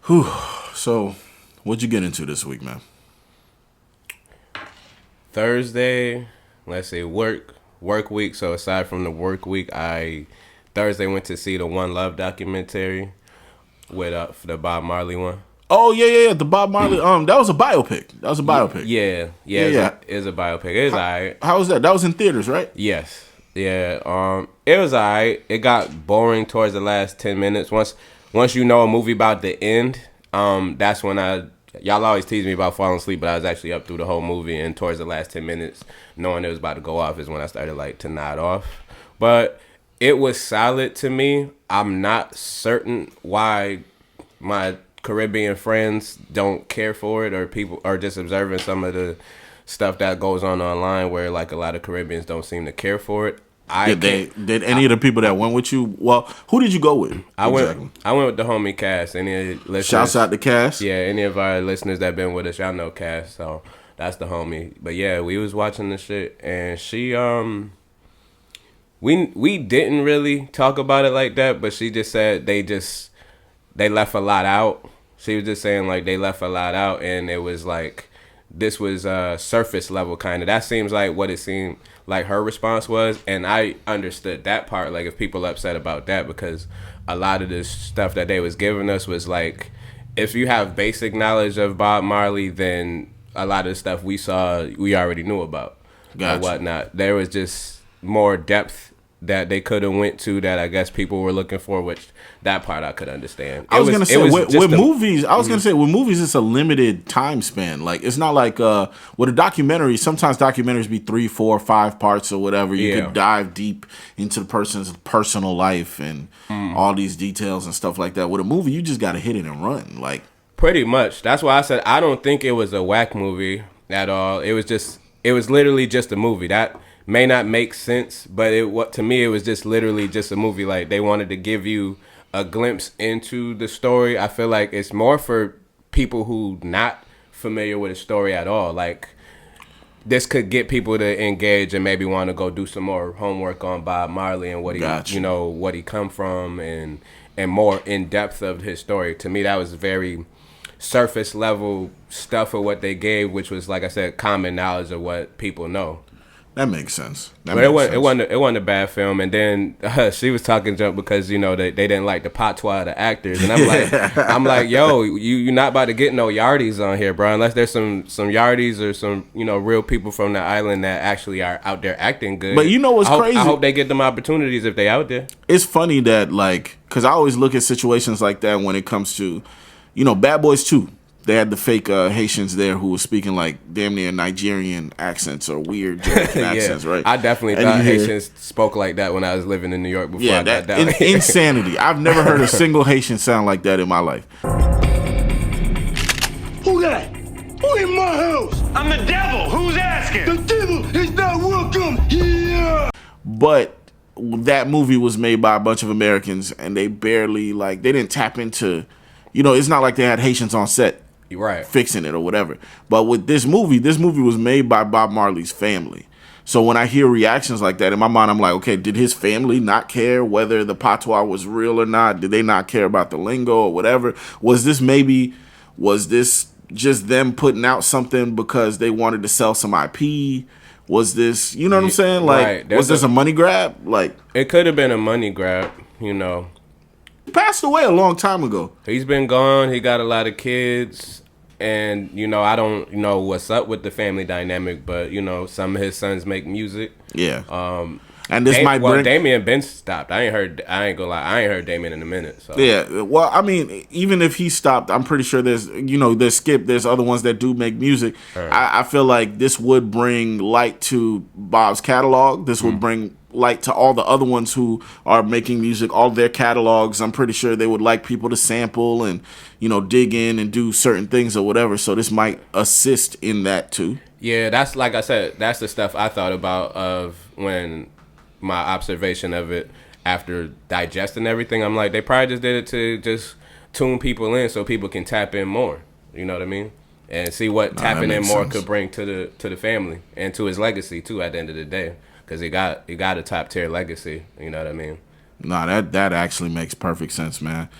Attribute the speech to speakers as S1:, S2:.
S1: Whew. So, what'd you get into this week, man?
S2: Thursday, let's say work week. So aside from the work week, I Thursday went to see the One Love documentary with the Bob Marley one.
S1: Oh yeah. The Bob Marley. That was a biopic.
S2: Yeah. It was a biopic. It was alright.
S1: How was that? That was in theaters, right?
S2: Yes. Yeah. It was alright. It got boring towards the last 10 minutes. Once you know a movie about the end, that's when y'all always tease me about falling asleep, but I was actually up through the whole movie, and towards the last 10 minutes, knowing it was about to go off is when I started to nod off. But it was solid to me. I'm not certain why my Caribbean friends don't care for it, or people are just observing some of the stuff that goes on online where a lot of Caribbeans don't seem to care for it.
S1: Did any of the people that went with you? Well, who did you go with?
S2: I went with the homie Cass. Any listeners? Shouts
S1: out to Cass.
S2: Yeah, any of our listeners that been with us, y'all know Cass. So that's the homie. But yeah, we was watching the shit, and she we didn't really talk about it like that, but she just said they left a lot out. She was just saying they left a lot out, and it was this was surface level kind of. That seems like what it seemed like her response was, and I understood that part. If people upset about that, because a lot of this stuff that they was giving us was if you have basic knowledge of Bob Marley, then a lot of the stuff we saw we already knew about.
S1: Gotcha.
S2: Or whatnot. There was just more depth that they could have went to that I guess people were looking for, which that part I could understand.
S1: I was gonna say with movies, it's a limited time span. It's not with a documentary. Sometimes documentaries be 3, 4, 5 parts or whatever. You could dive deep into the person's personal life and all these details and stuff like that. With a movie, you just gotta hit it and run.
S2: Pretty much. That's why I said I don't think it was a whack movie at all. It was literally just a movie. That may not make sense, but to me it was just literally just a movie. They wanted to give you a glimpse into the story. I feel like it's more for people who not familiar with the story at all. This could get people to engage and maybe want to go do some more homework on Bob Marley and what he what he come from and more in depth of his story. To me, that was very surface level stuff of what they gave, which was, like I said, common knowledge of what people know.
S1: That makes sense.
S2: It wasn't a bad film. And then she was talking junk because they didn't like the patois of the actors, and I'm like, yo, you're not about to get no yardies on here, bro, unless there's some yardies or some real people from the island that actually are out there acting good.
S1: But you know what's crazy?
S2: I hope they get them opportunities if they out there.
S1: It's funny that because I always look at situations like that when it comes to Bad Boys 2. They had the fake Haitians there who were speaking damn near Nigerian accents or weird Jamaican accents, right?
S2: I definitely thought Haitians spoke like that when I was living in New York before I got down here.
S1: Insanity. I've never heard a single Haitian sound like that in my life.
S3: Who that? Who in my house? I'm the devil. Who's asking? The devil is not welcome here.
S1: But that movie was made by a bunch of Americans, and they barely they didn't tap into, it's not like they had Haitians on set.
S2: Right.
S1: Fixing it or whatever. But with this movie was made by Bob Marley's family. So when I hear reactions like that, in my mind, I'm like, okay, did his family not care whether the patois was real or not? Did they not care about the lingo or whatever? Was this just them putting out something because they wanted to sell some IP? Was this, you know what I'm saying?
S2: Right.
S1: Was this a money grab?
S2: It could have been a money grab,
S1: He passed away a long time ago.
S2: He's been gone. He got a lot of kids. And, I don't know what's up with the family dynamic, but, some of his sons make music.
S1: Yeah. And this might bring...
S2: Damien Ben stopped. I ain't gonna lie. I ain't heard Damien in a minute. So.
S1: Yeah. Well, I mean, even if he stopped, I'm pretty sure there's Skip. There's other ones that do make music. Right. I feel like this would bring light to Bob's catalog. This would bring light to all the other ones who are making music, all their catalogs. I'm pretty sure they would like people to sample and, dig in and do certain things or whatever. So this might assist in that too.
S2: Yeah, that's like I said, that's the stuff I thought about of when my observation of it after digesting everything. I'm like, they probably just did it to just tune people in so people can tap in more. You know what I mean? And see what tapping in more could bring to the family and to his legacy too at the end of the day. Because he got a top tier legacy, you know what I mean?
S1: No, that actually makes perfect sense, man.